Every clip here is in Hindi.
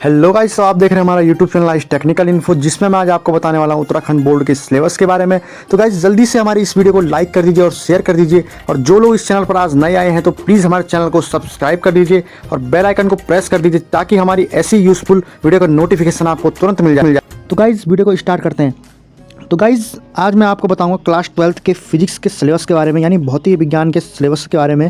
हेलो गाइस, तो आप देख रहे हैं हमारा यूट्यूब चैनल आज टेक्निकल इन्फो, जिसमें मैं आज आपको बताने वाला हूं उत्तराखंड बोर्ड के सिलेबस के बारे में। तो गाइस जल्दी से हमारी इस वीडियो को लाइक कर दीजिए और शेयर कर दीजिए, और जो लोग इस चैनल पर आज नए आए हैं तो प्लीज़ हमारे चैनल को सब्सक्राइब कर दीजिए और बेल आइकन को प्रेस कर दीजिए ताकि हमारी ऐसी यूजफुल वीडियो का नोटिफिकेशन आपको तुरंत मिल जाए। तो गाइस वीडियो को स्टार्ट करते हैं। तो गाइज़ आज मैं आपको बताऊंगा क्लास 12th के फिजिक्स के सिलेबस के बारे में, यानी भौतिक विज्ञान के सिलेबस के बारे में,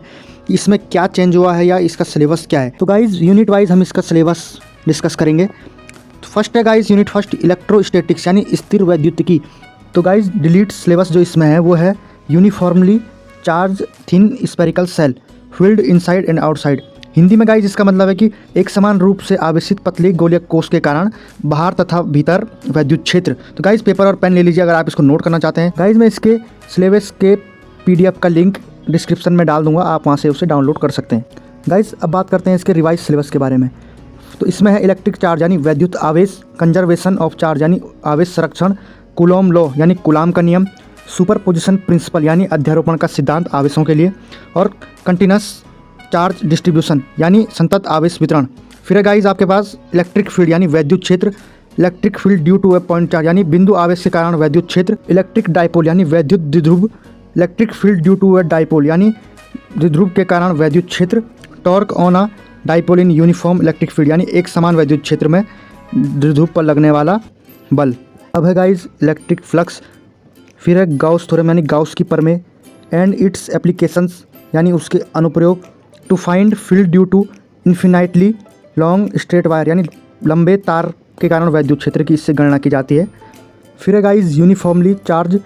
इसमें क्या चेंज हुआ है या इसका सिलेबस क्या है। तो गाइज़ यूनिट वाइज हम इसका सिलेबस डिस्कस करेंगे। तो फर्स्ट है गाइज़ यूनिट फर्स्ट इलेक्ट्रोस्टैटिक्स यानी स्थिर वैद्युतिकी। तो गाइज़ डिलीट सिलेबस जो इसमें है वो है uniformly charge thin spherical shell field inside and outside. Hindi में गाइज इसका मतलब है कि एक समान रूप से आवेशित पतली गोलीय कोश के कारण बाहर तथा भीतर वैद्युत क्षेत्र। तो गाइज पेपर और पेन ले लीजिए अगर आप इसको नोट करना चाहते हैं। गाइज मैं इसके सिलेबस के PDF का लिंक डिस्क्रिप्शन में डाल दूंगा, आप वहां से उसे डाउनलोड कर सकते हैं। गाइज अब बात करते हैं इसके रिवाइज सिलेबस के बारे में। तो इसमें है इलेक्ट्रिक चार्ज यानी वैद्युत आवेश, कंजर्वेशन ऑफ चार्ज यानी आवेश संरक्षण, कूलॉम लॉ यानी कूलाम का नियम, सुपरपोजिशन प्रिंसिपल यानी अध्यारोपण का सिद्धांत आवेशों के लिए, और कंटिन्यूस चार्ज डिस्ट्रीब्यूशन यानी संतत आवेश वितरण। फिर है गाइज आपके पास इलेक्ट्रिक फील्ड यानी वैद्युत क्षेत्र, electric field due to a point charge यानी बिंदु आवेश के कारण वैद्युत क्षेत्र, इलेक्ट्रिक डाइपोल यानी वैद्युत द्विध्रुव, electric field due to a dipole यानी द्विध्रुव के कारण वैद्युत क्षेत्र, torque on a dipole in uniform electric field यानी एक समान वैद्युत क्षेत्र में द्विध्रुव पर लगने वाला बल। अब है गाइज इलेक्ट्रिक फ्लक्स, फिर है गाउस थ्योरम यानी गाउस की प्रमेय एंड इट्स एप्लीकेशंस यानी उसके अनुप्रयोग, to find field due to infinitely long straight wire यानी लंबे तार के कारण वैद्युत क्षेत्र की इससे गणना की जाती है। फिर है guys uniformly charge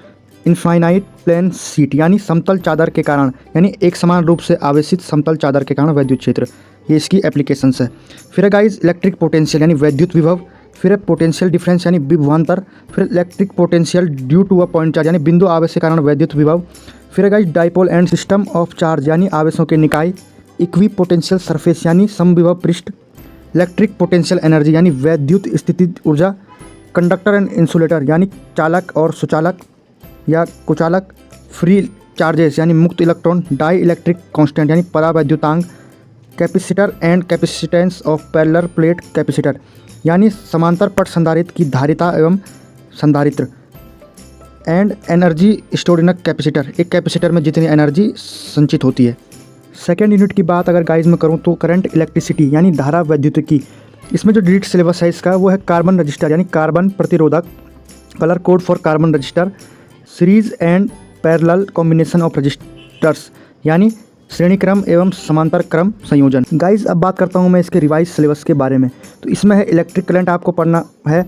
infinite plane sheet यानी समतल चादर के कारण, यानी एक समान रूप से आवेशित समतल चादर के कारण वैद्युत क्षेत्र, ये इसकी एप्लीकेशंस है। फिर है गाइज इलेक्ट्रिक पोटेंशियल यानी वैद्युत विभव, फिर है पोटेंशियल डिफरेंस यानी विभवांतर, फिर electric potential due to a point charge यानी बिंदु आवेश के कारण वैद्युत विभव, फिर है guys dipole and system of charge यानी आवेशों के निकाय, इक्वी पोटेंशियल सरफेस यानी समविभव पृष्ठ, इलेक्ट्रिक पोटेंशियल एनर्जी यानी वैद्युत स्थिति ऊर्जा, कंडक्टर एंड इंसुलेटर यानी चालक और सुचालक या कुचालक, फ्री चार्जेस यानी मुक्त इलेक्ट्रॉन, डाई इलेक्ट्रिक कांस्टेंट यानी परावैद्युतांक, capacitor and capacitance of parallel plate capacitor यानी समांतर पट संधारित्र की धारिता एवं संधारित्र, and energy stored in capacitor, एक कैपेसिटर में जितनी एनर्जी संचित होती है। सेकेंड यूनिट की बात अगर गाइज में करूँ तो करंट इलेक्ट्रिसिटी यानी धारा वैद्युतिकी। इसमें जो डिलीट सिलेबस है इसका वो है कार्बन रजिस्टर यानी कार्बन प्रतिरोधक, colour code for carbon resistor, series and parallel combination of resistors यानी श्रेणी क्रम एवं समांतर क्रम संयोजन। गाइज अब बात करता हूँ मैं इसके रिवाइज सिलेबस के बारे में। तो इसमें है इलेक्ट्रिक करंट आपको पढ़ना है,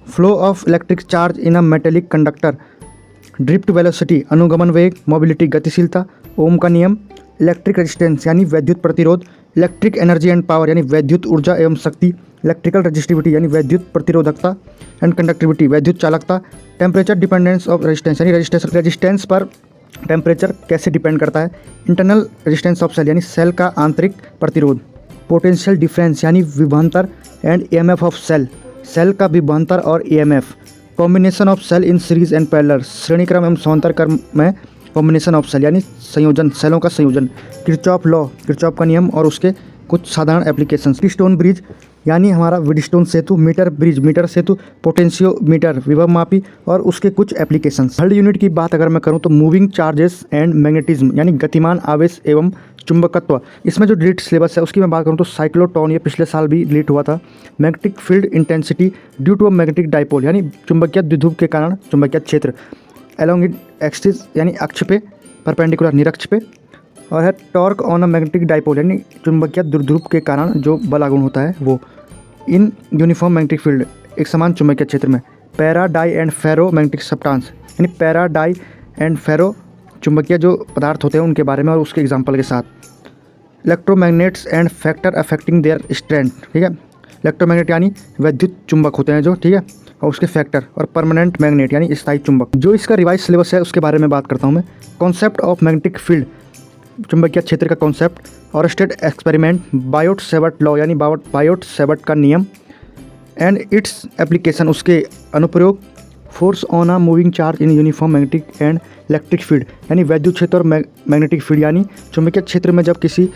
flow of electric charge in a metallic conductor, drift velocity अनुगमन वेग, मोबिलिटी गतिशीलता, ओम का नियम, इलेक्ट्रिक रेजिस्टेंस यानी वैद्युत प्रतिरोध, इलेक्ट्रिक एनर्जी एंड पावर यानी वैद्युत ऊर्जा एवं शक्ति, इलेक्ट्रिकल रजिस्टिविटी यानी वैद्युत प्रतिरोधकता एंड कंडक्टिविटी वैद्युत चालकता, टेम्परेचर डिपेंडेंस ऑफ रेजिस्टेंस यानी रेजिस्टेंस पर टेम्परेचर कैसे डिपेंड करता है, इंटरनल रेजिस्टेंस ऑफ सेल यानी सेल का आंतरिक प्रतिरोध, पोटेंशियल डिफरेंस यानी विभवांतर and EMF of cell, cell का विभवांतर और EMF, combination of cell in series and parallel, श्रेणी क्रम एवं समांतर क्रम में कॉम्बिनेशन ऑफ सेल यानी संयोजन, सेलों का संयोजन, किरचॉफ लॉ किरचॉफ का नियम और उसके कुछ साधारण एप्लीकेशंस, विडस्टोन ब्रिज यानी हमारा विडस्टोन सेतु, मीटर ब्रिज मीटर सेतु, पोटेंशियोमीटर विभव मापी और उसके कुछ एप्लीकेशंस। थर्ड यूनिट की बात अगर मैं करूं तो मूविंग चार्जेस एंड मैग्नेटिज्म यानी गतिमान आवेश एवं चुंबकत्व। इसमें जो डिलीट सिलेबस है उसकी मैं बात करूं तो साइक्लोट्रॉन, ये पिछले साल भी डिलीट हुआ था, magnetic field intensity due to a magnetic dipole यानी चुंबकीय द्विध्रुव के कारण चुंबकीय क्षेत्र, एलोंग एक्सिस यानी अक्ष पे, परपेंडिकुलर निरक्ष पे, और है torque on a magnetic dipole यानी चुंबकीय द्विध्रुव के कारण जो बल आगुण होता है वो, इन यूनिफॉर्म मैग्नेटिक फील्ड एक समान चुंबकीय क्षेत्र में, para dia and ferro magnetic substance यानी पैरा डाई एंड फेरो चुंबकीय जो पदार्थ होते हैं उनके बारे में और उसके एग्जाम्पल के साथ, electromagnets and factor affecting their strength, ठीक है, इलेक्ट्रोमैग्नेट यानी वैद्युत चुंबक होते हैं जो, ठीक है, और उसके फैक्टर, और परमानेंट मैग्नेट यानी स्थायी चुंबक। जो इसका रिवाइज सिलेबस है उसके बारे में बात करता हूँ मैं। कॉन्सेप्ट ऑफ मैग्नेटिक फील्ड चुंबकीय क्षेत्र का concept, ऑरस्टेड experiment, Biot Savart law यानी बायोट सेवर्ट का नियम एंड इट्स एप्लीकेशन उसके अनुप्रयोग, force on a moving charge in uniform magnetic and electric field यानी वैद्युत क्षेत्र और मैग्नेटिक फील्ड यानी चुंबकीय क्षेत्र में जब किसी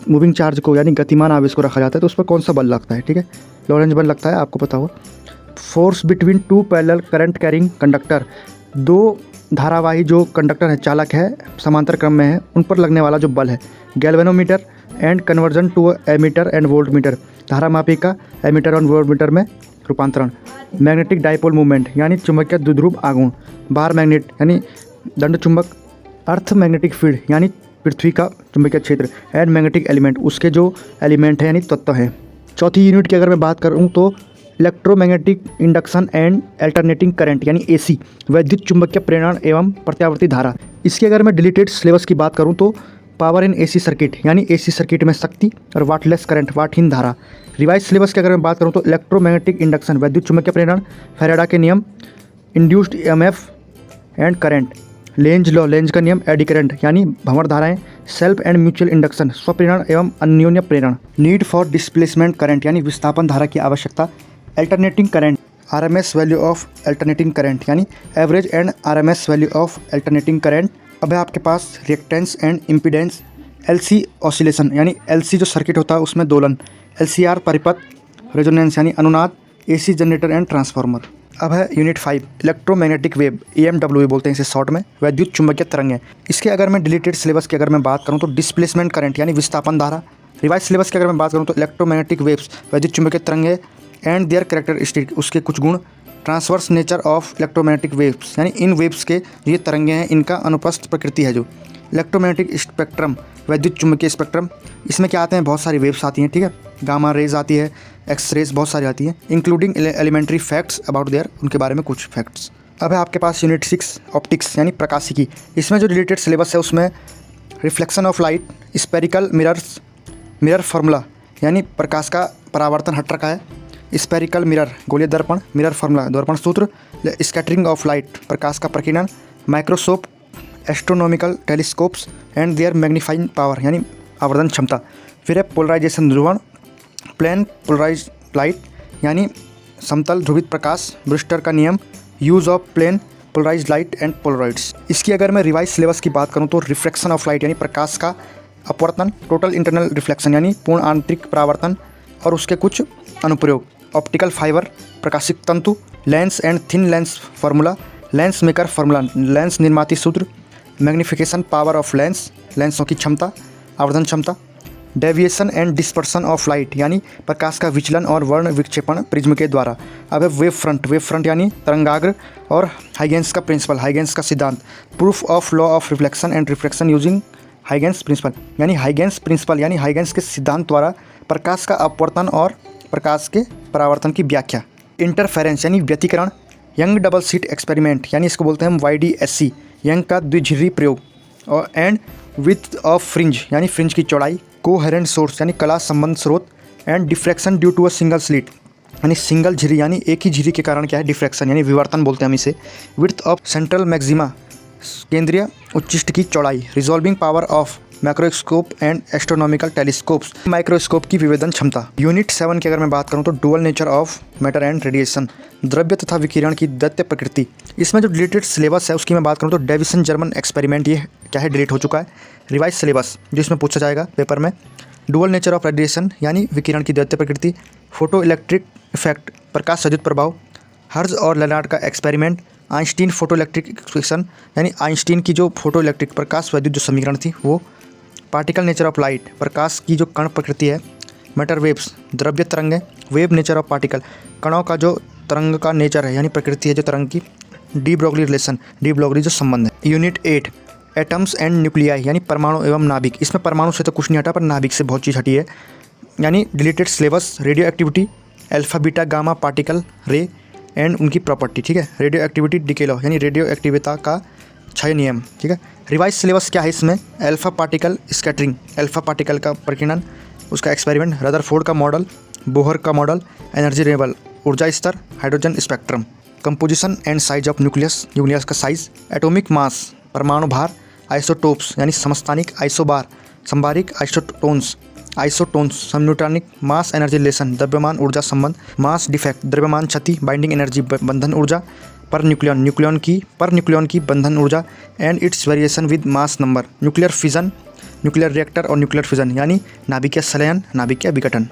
मूविंग चार्ज को यानी गतिमान आवेश को रखा जाता है तो उस पर कौन सा बल लगता है? ठीक है, लॉरेंज बल लगता है, आपको पता होगा। Force between two parallel current carrying conductor, दो धारावाही जो कंडक्टर है, चालक है, समांतर क्रम में है, उन पर लगने वाला जो बल है। Galvanometer and conversion to ammeter and voltmeter, धारा मापिका एमीटर और वोल्टमीटर में रूपांतरण। मैग्नेटिक डाइपोल मूवमेंट यानी चुंबकीय द्विध्रुव आघूर्ण। बार मैग्नेट यानी दंड चुंबक। अर्थ मैग्नेटिक फील्ड यानी पृथ्वी का चुंबकीय क्षेत्र। एंड मैग्नेटिक एलिमेंट, उसके जो एलिमेंट है यानी तत्व है। चौथी यूनिट की अगर मैं बात करूँ तो electromagnetic induction and alternating current यानी एसी, वैद्युत चुंबकीय प्रेरण एवं प्रत्यावर्ती धारा। इसकी अगर मैं डिलीटेड सिलेबस की बात करूँ तो पावर इन एसी सर्किट यानी एसी सर्किट में शक्ति और वाटलेस करंट, वाटहीन धारा। रिवाइज सिलेबस की अगर मैं बात करूँ तो इलेक्ट्रोमैग्नेटिक इंडक्शन, वैद्युत चुंबकीय प्रेरण, फैराडा के नियम, induced EMF and current, Lenz law, length का नियम, एडी करंट यानी भंवर धाराएं, सेल्फ एंड म्यूचुअल इंडक्शन, स्वप्रेरण एवं अन्योन्य प्रेरण। नीड फॉर डिस्प्लेसमेंट करंट यानी विस्थापन धारा की आवश्यकता। Alternating current, RMS value of alternating current यानी average and RMS value of alternating current. अब है आपके पास reactance and impedance. LC oscillation यानी एलसी जो सर्किट होता है उसमें दोलन। एलसीआर परिपथ, रेजोनेंस यानी अनुनाद, एसी जनरेटर एंड ट्रांसफार्मर। अब है यूनिट 5 इलेक्ट्रोमैग्नेटिक वेव, EMW बोलते हैं इसे शॉर्ट में, वैद्युत चुंबकीय तरंगें। इसके अगर मैं डिलीटेड सिलेबस की अगर मैं बात करूँ तो डिस्प्लेसमेंट करंट यानी विस्थापन धारा। रिवाइज सिलेबस की अगर मैं बात करूँ तो इलेक्ट्रोमैग्नेटिक वेव्स, वैद्युत चुंबकीय तरंगें एंड देयर कैरेक्टरिस्टिक, उसके कुछ गुण। Transverse nature of electromagnetic waves यानी इन वेव्स के ये तरंगें हैं, इनका अनुपस्थ प्रकृति है जो। इलेक्ट्रोमैग्नेटिक स्पेक्ट्रम, वैद्युत चुंबकीय स्पेक्ट्रम, इसमें क्या आते हैं, बहुत सारी वेव्स आती हैं, ठीक है, गामा रेज आती है, एक्स रेज बहुत सारी आती हैं, including elementary facts about there, उनके बारे में कुछ फैक्ट्स। अब है आपके पास यूनिट 6 ऑप्टिक्स यानी प्रकाशिकी। इसमें जो रिलेटेड सिलेबस है उसमें reflection of light, spherical mirrors, mirror formula यानी प्रकाश का परावर्तन हट रखा है, स्पेरिकल मिरर गोलीय दर्पण, मिरर फार्मूला दर्पण सूत्र, स्कैटरिंग ऑफ लाइट प्रकाश का प्रकीर्णन, microscope, astronomical telescopes and their magnifying power यानी आवर्धन क्षमता। फिर है पोलराइजेशन ध्रुवण, प्लेन पोलराइज लाइट यानी समतल ध्रुवित प्रकाश, ब्रूस्टर का नियम, use of plane polarise light and polaroids. इसकी अगर मैं रिवाइज सिलेबस की बात करूँ तो रिफ्रैक्शन ऑफ लाइट यानी प्रकाश का अपवर्तन, टोटल इंटरनल रिफ्लेक्शन यानी पूर्ण आंतरिक परावर्तन और उसके कुछ अनुप्रयोग, ऑप्टिकल फाइबर प्रकाशिक तंतु, lens and thin lens formula, lens maker formula, lens निर्माती सूत्र, मैग्निफिकेशन पावर ऑफ लेंस, लेंसों की क्षमता, आवर्धन क्षमता, deviation and dispersion of light यानी प्रकाश का विचलन और वर्ण विक्षेपण प्रिज्म के द्वारा। अब है वेव फ्रंट, वेव फ्रंट यानी तरंगाग्र और हाइगेंस का प्रिंसिपल, हाइगेंस का सिद्धांत, proof of law of reflection and refraction using Huygens principle यानी हाइगेंस प्रिंसिपल यानी हाइगेंस के सिद्धांत द्वारा प्रकाश का अपवर्तन और प्रकाश के परावर्तन की व्याख्या। इंटरफेरेंस यानी व्यतिकरण, यंग डबल स्लिट एक्सपेरिमेंट यानी इसको बोलते हैं हम YDSC, यंग का द्विझिर्री प्रयोग, और एंड विड्थ ऑफ फ्रिंज यानी फ्रिंज की चौड़ाई, कोहेरेंट सोर्स यानी कला संबंध स्रोत, and diffraction due to a single slit यानी सिंगल झिर्री यानी एक ही झिर्री के कारण क्या है, डिफ्रैक्शन यानी विवर्तन बोलते हैं हम इसे, विड्थ ऑफ सेंट्रल मैक्सिमा केंद्रीय उच्चिष्ट की चौड़ाई, resolving power of microscope and astronomical telescopes, microscope की विवेदन क्षमता। यूनिट 7 की अगर मैं बात करूं तो dual nature of matter and radiation, द्रव्य तथा विकिरण की दैत्य प्रकृति। इसमें जो डिलीटेड सिलेबस है उसकी मैं बात करूं तो डेविसन जर्मन एक्सपेरिमेंट, ये क्या है, डिलीट हो चुका है। रिवाइज सिलेबस जो इसमें पूछा जाएगा पेपर में, डुअल नेचर ऑफ रेडिएशन यानी विकिरण की दैत्य प्रकृति, फोटो इलेक्ट्रिक इफेक्ट प्रकाश सदित प्रभाव, हर्ज और लेनार्ड का experiment, Einstein photo electric equation यानी आइंस्टीन की जो फोटो इलेक्ट्रिक प्रकाश वैद्युत जो समीकरण थी वो, पार्टिकल नेचर ऑफ लाइट प्रकाश की जो कण प्रकृति है, मैटर वेव्स द्रव्य तरंगें, वेव नेचर ऑफ पार्टिकल कणों का जो तरंग का नेचर है यानी प्रकृति है जो तरंग की, de Broglie relation, de Broglie जो संबंध है। यूनिट 8 एटम्स एंड न्यूक्लियाई यानी परमाणु एवं नाभिक। इसमें परमाणु से तो कुछ नहीं हटा पर नाभिक से बहुत चीज़ हटी है। यानी deleted syllabus radio activity, alpha beta gamma particle रे एंड उनकी प्रॉपर्टी, ठीक है, रेडियो एक्टिविटी डिके लॉ यानी रेडियो एक्टिविता का क्षय नियम, ठीक है। रिवाइज सिलेबस क्या है इसमें, alpha particle scattering, alpha particle का प्रकीर्णन, उसका एक्सपेरिमेंट, रदरफोर्ड का मॉडल, बोहर का मॉडल, एनर्जी लेवल ऊर्जा स्तर, hydrogen spectrum, composition and size of nucleus, nucleus का साइज, एटॉमिक मास परमाणु भार, आइसोटोप्स यानी समस्थानिक, आइसोबार संभारिक, आइसोटोन्स आइसोटोन्स समन्यूट्रॉनिक, मास एनर्जी रिलेशन द्रव्यमान ऊर्जा संबंध, मास डिफेक्ट द्रव्यमान क्षति, बाइंडिंग एनर्जी बंधन ऊर्जा, पर न्यूक्लियन की बंधन ऊर्जा and it's variation with mass number, nuclear fission nuclear reactor और न्यूक्लियर फ्यूजन यानी नाभिकीय संलयन, नाभिकीय विघटन।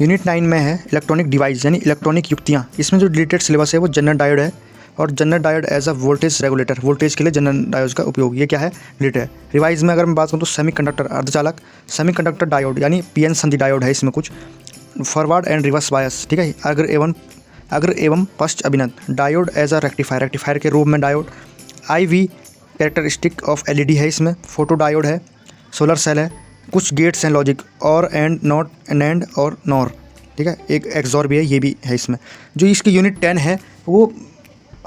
यूनिट 9 में है इलेक्ट्रॉनिक डिवाइस यानी इलेक्ट्रॉनिक युक्तियाँ। इसमें जो डिलीटेड सिलेबस है वो जनरल डायोड है और zener diode as a voltage regulator, voltage के लिए जनरल डायोड का उपयोग, ये क्या है, डिलीट है। रिवाइज में अगर मैं बात करूँ तो सेमीकंडक्टर अर्धचालक, सेमीकंडक्टर डायोड यानी पीएन संधि डायोड है इसमें कुछ, फॉरवर्ड एंड रिवर्स बायस, ठीक है। अग्र एवं पश्च अभिनत diode as a rectifier, rectifier के रूप में diode. IV characteristic of LED है इसमें, फोटो डायोड है, सोलर सेल है, कुछ गेट्स हैं logic or and not and or nor, ठीक है। एक एक्सॉर भी है, ये भी है इसमें। जो इसकी यूनिट 10 है वो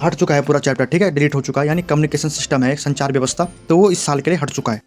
हट चुका है पूरा चैप्टर, ठीक है, डिलीट हो चुका है, यानी कम्युनिकेशन सिस्टम है, संचार व्यवस्था, तो वो इस साल के लिए हट चुका है।